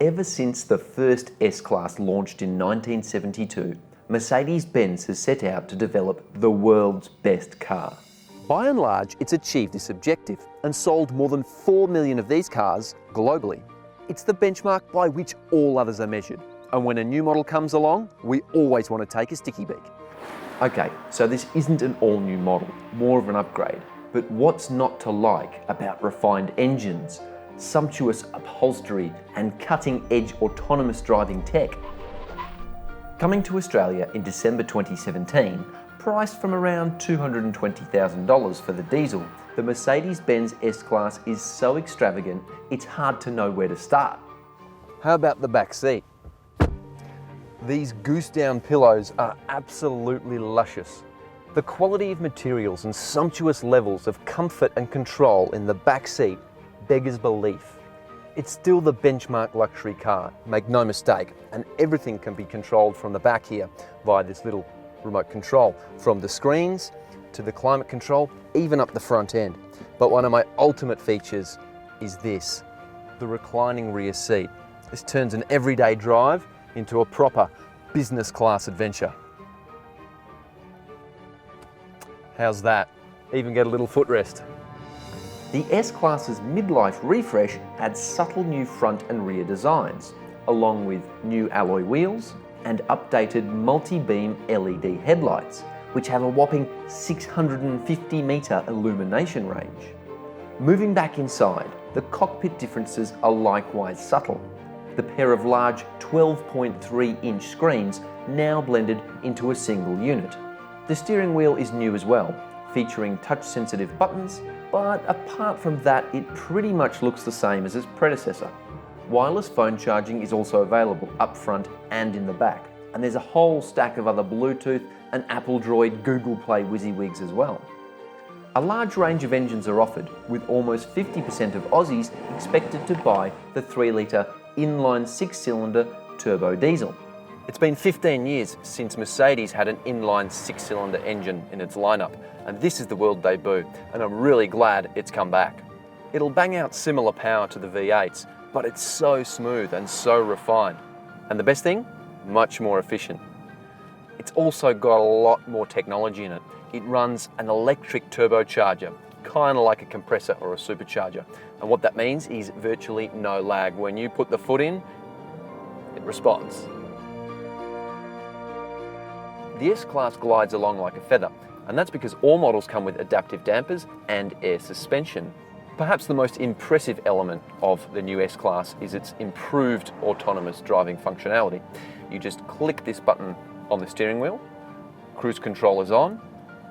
Ever since the first S-Class launched in 1972, Mercedes-Benz has set out to develop the world's best car. By and large, it's achieved this objective and sold more than 4 million of these cars globally. It's the benchmark by which all others are measured. And when a new model comes along, we always want to take a sticky beak. Okay, so this isn't an all-new model, more of an upgrade. But what's not to like about refined engines, sumptuous upholstery, and cutting-edge autonomous driving tech? Coming to Australia in December 2017, priced from around $220,000 for the diesel, the Mercedes-Benz S-Class is so extravagant, it's hard to know where to start. How about the back seat? These goose-down pillows are absolutely luscious. The quality of materials and sumptuous levels of comfort and control in the back seat beggars belief. It's still the benchmark luxury car, make no mistake, and everything can be controlled from the back here via this little remote control, from the screens to the climate control, even up the front end. But one of my ultimate features is this, the reclining rear seat. This turns an everyday drive into a proper business class adventure. How's that? Even get a little footrest. The S-Class's midlife refresh adds subtle new front and rear designs, along with new alloy wheels and updated multi-beam LED headlights, which have a whopping 650-metre illumination range. Moving back inside, the cockpit differences are likewise subtle. The pair of large 12.3-inch screens now blended into a single unit. The steering wheel is new as well, featuring touch-sensitive buttons, but apart from that, it pretty much looks the same as its predecessor. Wireless phone charging is also available up front and in the back, and there's a whole stack of other Bluetooth and Apple Droid Google Play WYSIWYGs as well. A large range of engines are offered, with almost 50% of Aussies expected to buy the 3-litre inline 6-cylinder turbo diesel. It's been 15 years since Mercedes had an inline 6-cylinder engine in its lineup, and this is the world debut, and I'm really glad it's come back. It'll bang out similar power to the V8s, but it's so smooth and so refined. And the best thing? Much more efficient. It's also got a lot more technology in it. It runs an electric turbocharger, kind of like a compressor or a supercharger. And what that means is virtually no lag. When you put the foot in, it responds. The S-Class glides along like a feather, and that's because all models come with adaptive dampers and air suspension. Perhaps the most impressive element of the new S-Class is its improved autonomous driving functionality. You just click this button on the steering wheel, cruise control is on,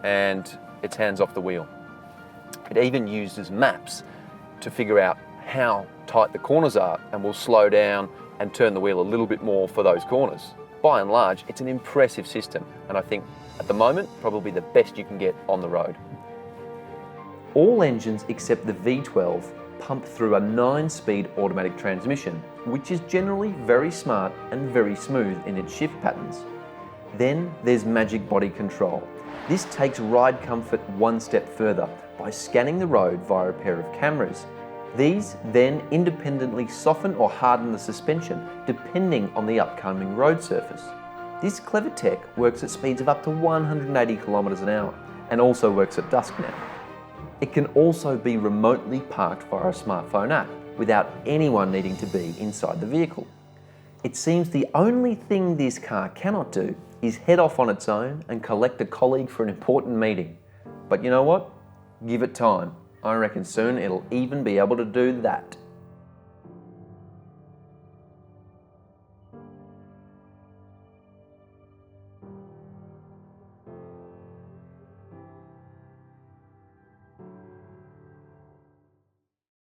and it's hands off the wheel. It even uses maps to figure out how tight the corners are and will slow down and turn the wheel a little bit more for those corners. By and large, it's an impressive system, and I think at the moment, probably the best you can get on the road. All engines except the V12 pump through a 9-speed automatic transmission, which is generally very smart and very smooth in its shift patterns. Then there's magic body control. This takes ride comfort one step further by scanning the road via a pair of cameras. These then independently soften or harden the suspension depending on the upcoming road surface. This clever tech works at speeds of up to 180 kilometers an hour and also works at dusk now. It can also be remotely parked via a smartphone app without anyone needing to be inside the vehicle. It seems the only thing this car cannot do is head off on its own and collect a colleague for an important meeting. But you know what? Give it time. I reckon soon it'll even be able to do that.